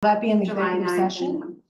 That be in the July executive 9th. session?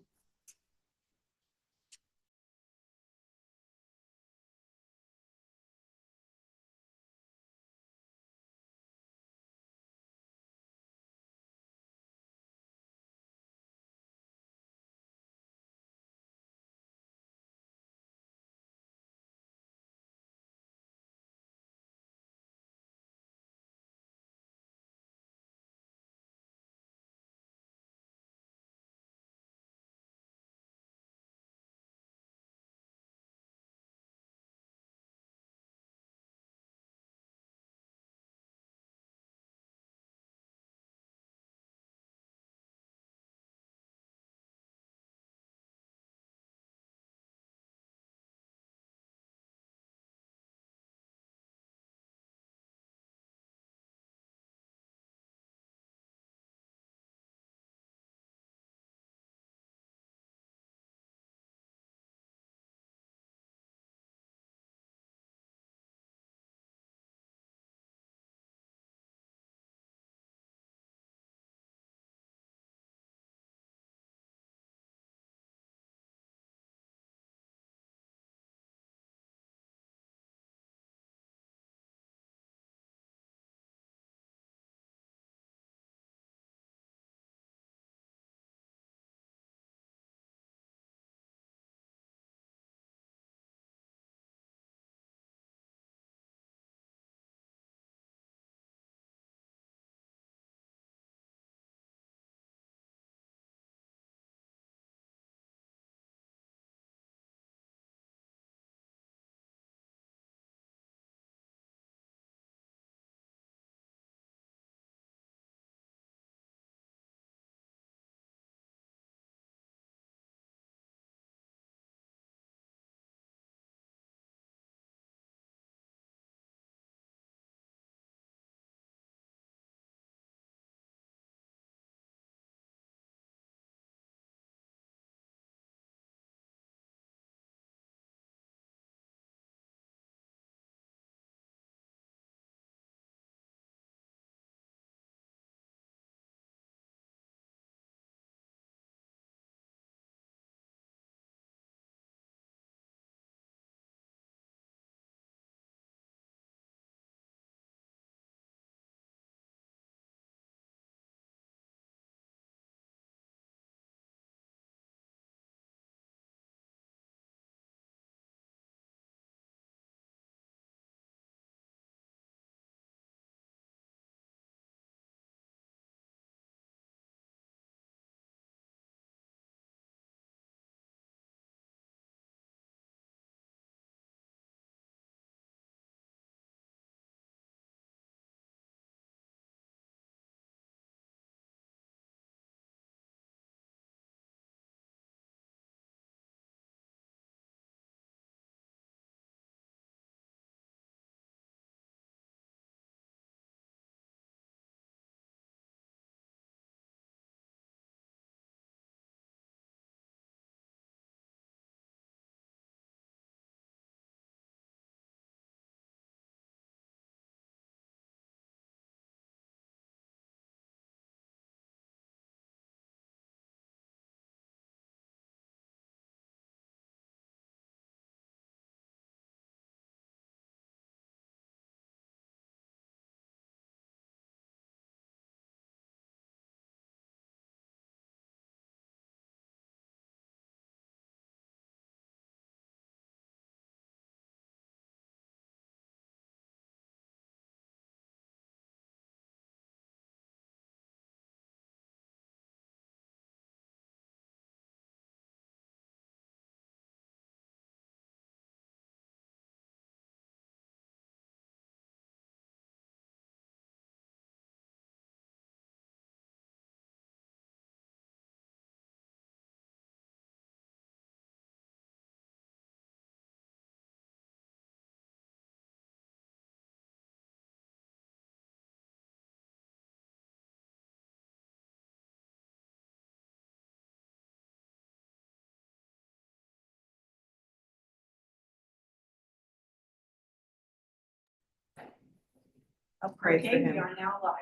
I'll pray for Okay, we him. are now live.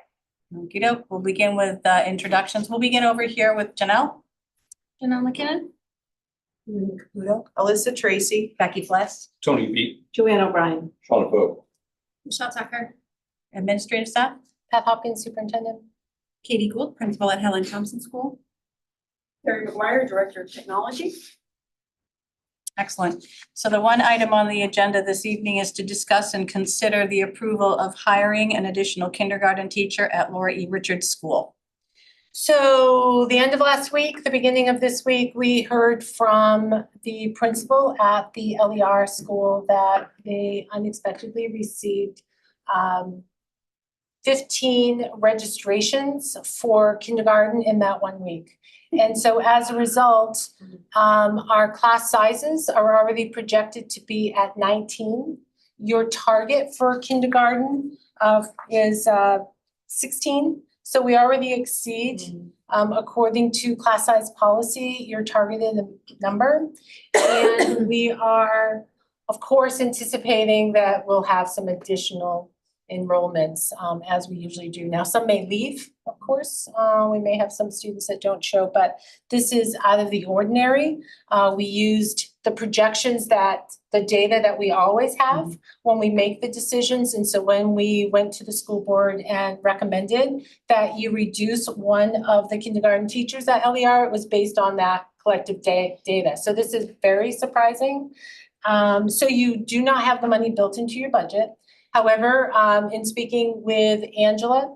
Okey-doke. We'll begin with introductions. We'll begin over here with Janelle. Janelle McKinnon. Alyssa Tracy. Becky Fless. Tony Pete. Joanne O'Brien. Sean Pope. Michelle Tucker. Administrative staff. Pat Hopkins, Superintendent. Katie Gould, Principal at Helen Thompson School. Terry McGuire, Director of Technology. Excellent. So the one item on the agenda this evening is to discuss and consider the approval of hiring an additional kindergarten teacher at Laura E. Richards School. So the end of last week, the beginning of this week, we heard from the principal at the LER school that they unexpectedly received 15 registrations for kindergarten in that 1 week. And so as a result, our class sizes are already projected to be at 19. Your target for kindergarten is 16. So we already exceed, according to class size policy, your targeted number. And we are, of course, anticipating that we'll have some additional enrollments, as we usually do. Now, some may leave, of course. We may have some students that don't show, but this is out of the ordinary. We used the projections the data that we always have when we make the decisions. And so when we went to the school board and recommended that you reduce one of the kindergarten teachers at LER, it was based on that collective data. So this is very surprising. So you do not have the money built into your budget. However, in speaking with Andrea,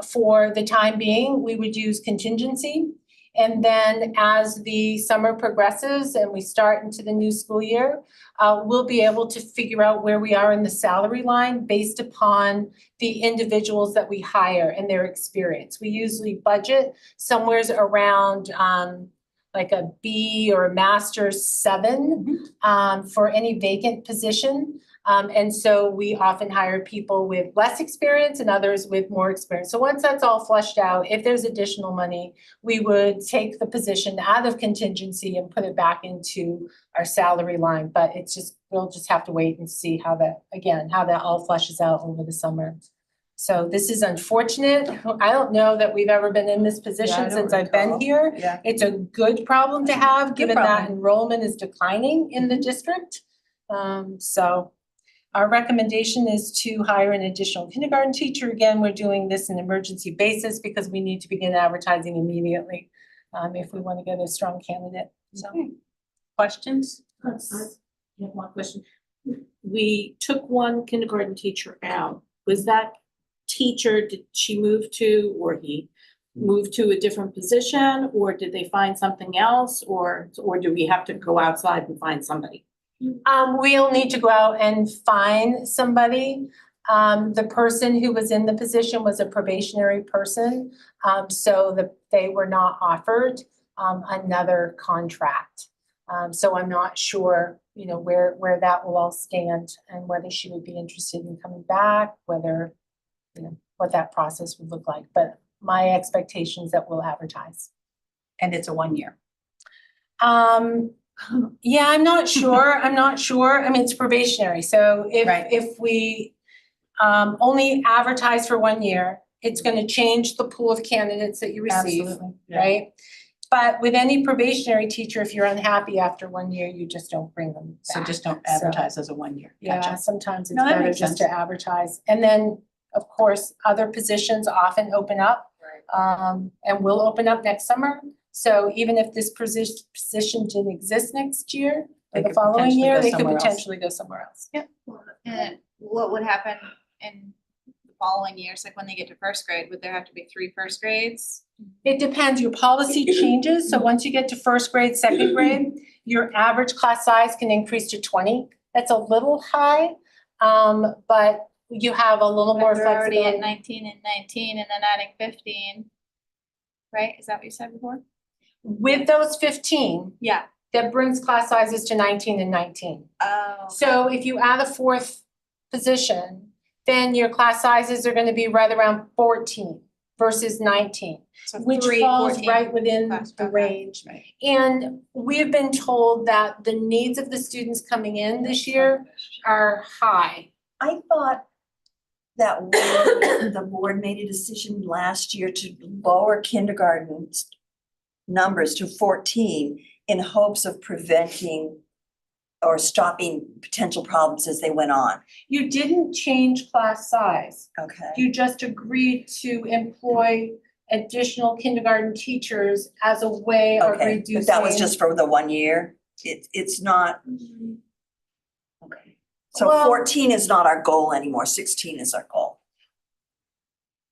for the time being, we would use contingency. And then as the summer progresses and we start into the new school year, we'll be able to figure out where we are in the salary line based upon the individuals that we hire and their experience. We usually budget somewhere around like a B or a master's 7 for any vacant position. And so we often hire people with less experience and others with more experience. So once that's all flushed out, if there's additional money, we would take the position out of contingency and put it back into our salary line. But we'll just have to wait and see how that all flushes out over the summer. So this is unfortunate. I don't know that we've ever been in this position since I've been here. Yeah. It's a good problem to have, given that problem. enrollment is declining in the district. So our recommendation is to hire an additional kindergarten teacher. Again, we're doing this on an emergency basis because we need to begin advertising immediately if we want to get a strong candidate. So, Questions? I have one question. We took one kindergarten teacher out. Was that teacher, did she move to, or he moved to a different position, or did they find something else, or do we have to go outside and find somebody? we'll need to go out and find somebody. The person who was in the position was a probationary person, so they were not offered another contract. So I'm not sure, where that will all stand and whether she would be interested in coming back, whether, what that process would look like. But my expectation is that we'll advertise. And it's a 1 year. Yeah, I'm not sure. I mean, it's probationary. So Right. if we only advertise for 1 year, it's going to change the pool of candidates that you receive, Absolutely. right? But with any probationary teacher, if you're unhappy after 1 year, you just don't bring them back. So just don't advertise as a 1 year. Yeah, Gotcha. sometimes it's No, that better makes just sense. to advertise. And then, of course, other positions often open up. And will open up next summer. So even if this position didn't exist next year They or the could following potentially year, go they could somewhere else. potentially go somewhere else. Yeah. And what would happen in the following years, like when they get to first grade, would there have to be 3 first grades? It depends. Your policy changes. So once you get to first grade, second grade, your average class size can increase to 20. That's a little high, but you have a little more We're already flexibility. at 19 and 19 and then adding 15. Right, is that what you said before? With those 15, Yeah. that brings class sizes to 19 and 19. Oh. So if you add a 4th position, then your class sizes are gonna be right around 14 versus 19, So which 3, falls 14 right within class- the okay. range. Right. And we've been told that the needs of the students coming in this year are high. I thought that the board made a decision last year to lower kindergarten numbers to 14 in hopes of preventing or stopping potential problems as they went on. You didn't change class size. Okay. You just agreed to employ additional kindergarten teachers as a way of Okay, reducing. but that was just for the 1 year? It's not? Okay. So Well- 14 is not our goal anymore, 16 is our goal.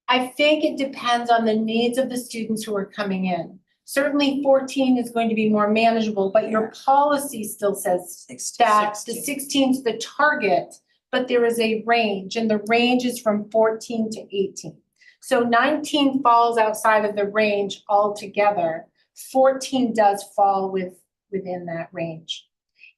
I think it depends on the needs of the students who are coming in. Certainly 14 is going to be more manageable, but your policy still says 16. that the 16 is the target, but there is a range, and the range is from 14 to 18. So 19 falls outside of the range altogether. 14 does fall within that range.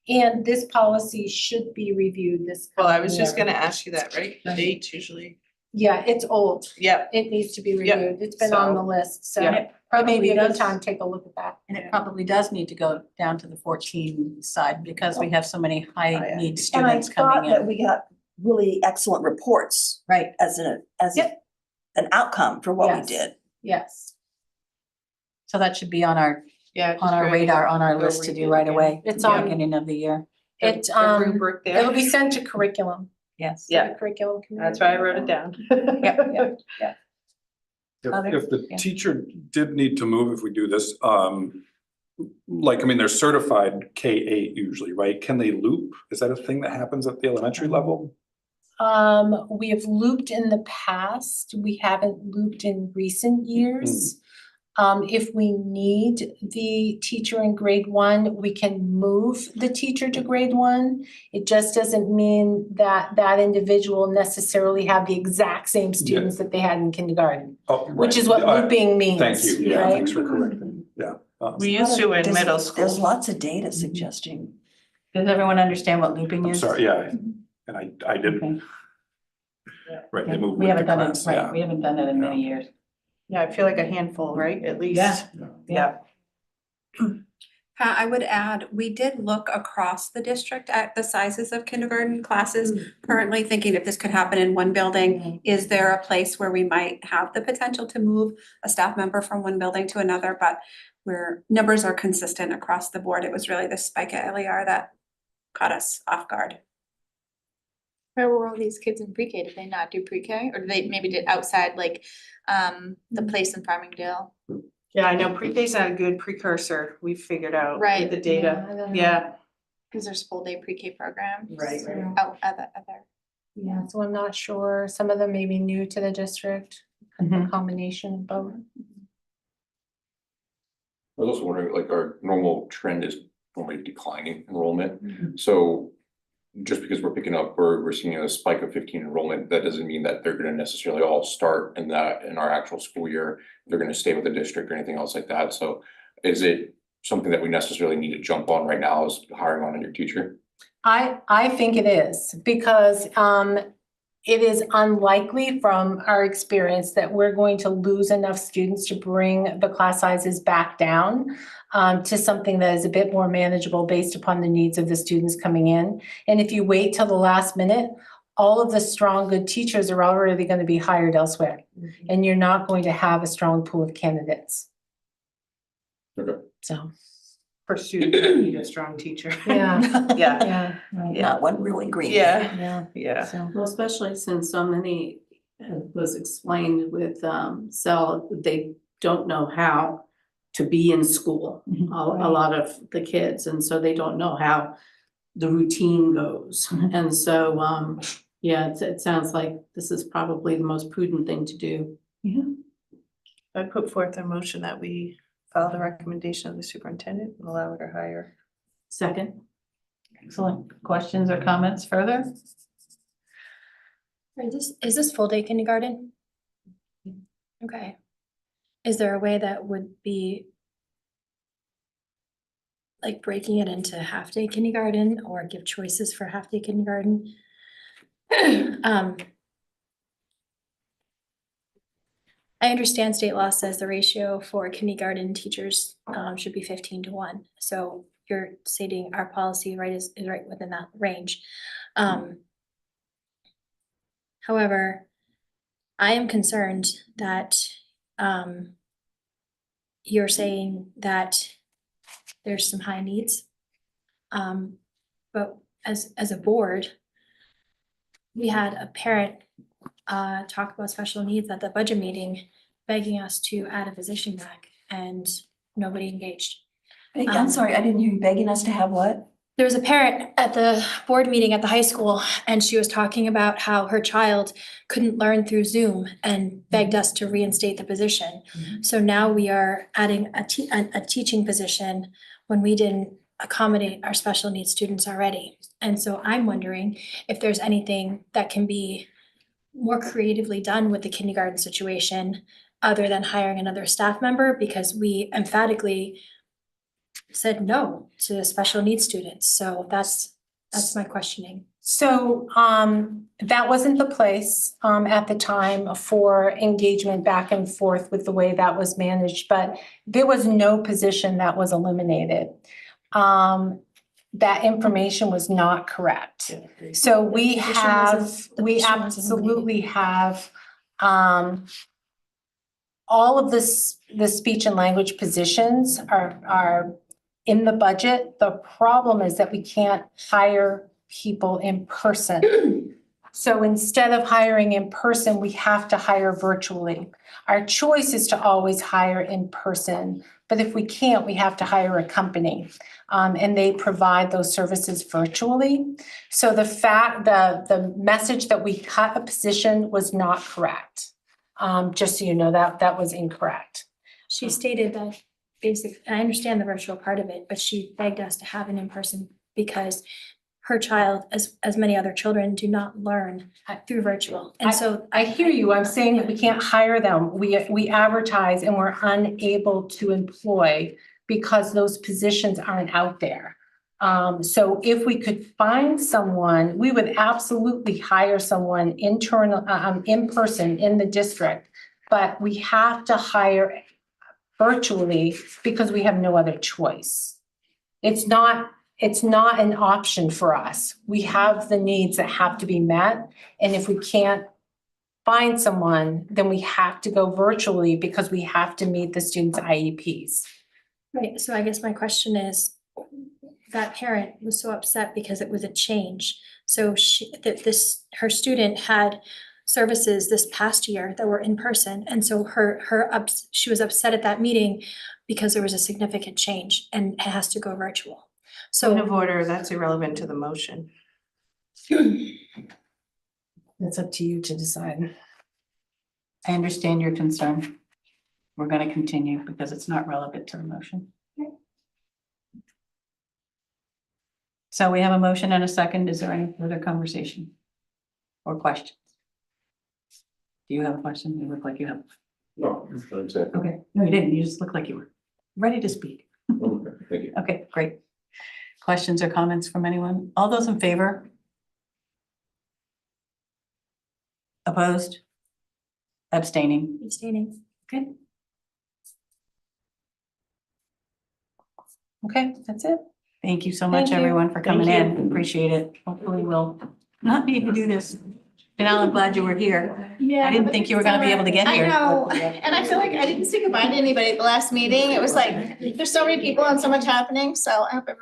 And this policy should be reviewed this Well, I coming was just year. gonna ask you that, right? The dates usually. Yeah, it's old. Yeah. It needs to be Yeah. reviewed. It's been on the So- list, so Yeah. it may be a Probably good does. time to take a look at that. And it probably does need to go down to the 14 side because we have so many high yeah. need And I students thought coming that in. we got really excellent reports Right, as an Yep. outcome for what we Yes. did. Yes, so that should be on our Yeah. radar, on our Go list to read do it right again. away. It's at the on- beginning of the year. it The rubric there. it'll be sent to curriculum. Yes. Yeah. The curriculum committee. That's why I wrote it down. Yep, yep. Other- If the yeah. teacher did need to move, if we do this, like, I mean, they're certified K-8 usually, right? Can they loop? Is that a thing that happens at the elementary level? We have looped in the past. We haven't looped in recent years. If we need the teacher in grade 1, we can move the teacher to grade 1. It just doesn't mean that that individual necessarily have the exact same students that they had in kindergarten, Oh, which right. is what looping means, Thank you, yeah, right? thanks for correcting, yeah. We used to in There's- middle There's school. lots of data suggesting. Does everyone understand what looping I'm is? sorry, yeah, and I didn't, Okay. right, they Yeah, moved we with the haven't done it, class, right, yeah. we haven't done it in many years. Yeah, I feel like a handful, right? At least. Yeah. Yeah. I would add, we did look across the district at the sizes of kindergarten classes, currently thinking if this could happen in one building, is there a place where we might have the potential to move a staff member from one building to another, but where numbers are consistent across the board. It was really the spike at LER that caught us off guard. Where were all these kids in pre-K? Did they not do pre-K? Or did they maybe did outside like the place in Farmingdale? Yeah, I know pre-K's not a good precursor. We've figured out Right. with the data. I don't know. Yeah. Cause there's full day pre-K programs. Right. Oh, other. Yeah, so I'm not sure. Some of them may be new to the district, a Mhm. combination of both. I was also wondering, like, our normal trend is normally declining enrollment. Mhm. So just because we're picking up, we're seeing a spike of 15 enrollment, that doesn't mean that they're gonna necessarily all start in our actual school year. They're gonna stay with the district or anything else like that. So is it something that we necessarily need to jump on right now as hiring on a new teacher? I think it is because it is unlikely from our experience that we're going to lose enough students to bring the class sizes back down to something that is a bit more manageable based upon the needs of the students coming in. And if you wait till the last minute, all of the strong, good teachers are already going to be hired elsewhere. And you're not going to have a strong pool of candidates. Okay. So, For students that need a strong teacher. yeah, Yeah, yeah, right, Not one really green. yeah, yeah, yeah. so. Well, especially since so many, was explained with Cell, they don't know how to be in school. Mhm. A lot of the kids, and so they don't know how the routine goes. And so, yeah, it sounds like this is probably the most prudent thing to do. I put forth a motion that we follow the recommendation of the superintendent and allow her to hire. Second, Excellent. Questions or comments further? Is this full day kindergarten? Okay. Is there a way that would be like breaking it into half day kindergarten or give choices for half day kindergarten? I understand state law says the ratio for kindergarten teachers should be 15-1. So you're stating our policy is right within that range. However, I am concerned that you're saying that there's some high needs. But as a board, we had a parent talk about special needs at the budget meeting, begging us to add a position back, and nobody engaged. I'm sorry, I didn't hear you begging us to have what? There was a parent at the board meeting at the high school, and she was talking about how her child couldn't learn through Zoom and begged us to reinstate the position. So now we are adding a teaching position when we didn't accommodate our special needs students already. And so I'm wondering if there's anything that can be more creatively done with the kindergarten situation other than hiring another staff member, because we emphatically said no to the special needs students. So that's my questioning. So that wasn't the place at the time for engagement back and forth with the way that was managed, but there was no position that was eliminated. That information was not correct. So we absolutely have all of the speech and language positions are in the budget. The problem is that we can't hire people in person. So instead of hiring in person, we have to hire virtually. Our choice is to always hire in person, but if we can't, we have to hire a company. And they provide those services virtually. So the message that we cut a position was not correct. Just so you know, that was incorrect. She stated that I understand the virtual part of it, but she begged us to have an in-person because her child, as many other children, do not learn through virtual. And so I hear you. I'm saying that we can't hire them. We advertise and we're unable to employ because those positions aren't out there. So if we could find someone, we would absolutely hire someone in person in the district, but we have to hire virtually because we have no other choice. It's not an option for us. We have the needs that have to be met. And if we can't find someone, then we have to go virtually because we have to meet the students' IEPs. right, so I guess my question is, that parent was so upset because it was a change. So her student had services this past year that were in person, and so she was upset at that meeting because there was a significant change and it has to go virtual. Point So of order, that's irrelevant to the motion. It's up to you to decide. I understand your concern. We're going to continue because it's not relevant to the motion. So we have a motion and a second. Is there any further conversation or questions? Do you have a question? You look like you have. No, that's it. Okay, no, you didn't. You just look like you were ready to speak. Okay, thank you. Okay, great. Questions or comments from anyone? All those in favor? Opposed? Abstaining? abstaining. Okay. Okay, that's it. Thank you so much, Thank you. everyone, for coming Thank in. Appreciate it. Hopefully we'll not need to do this. Janelle, I'm glad you were here. Yeah. I didn't think you were gonna be able to get here. I know, and I feel like I didn't say goodbye to anybody at the last meeting. It was like, there's so many people and so much happening, so I hope everyone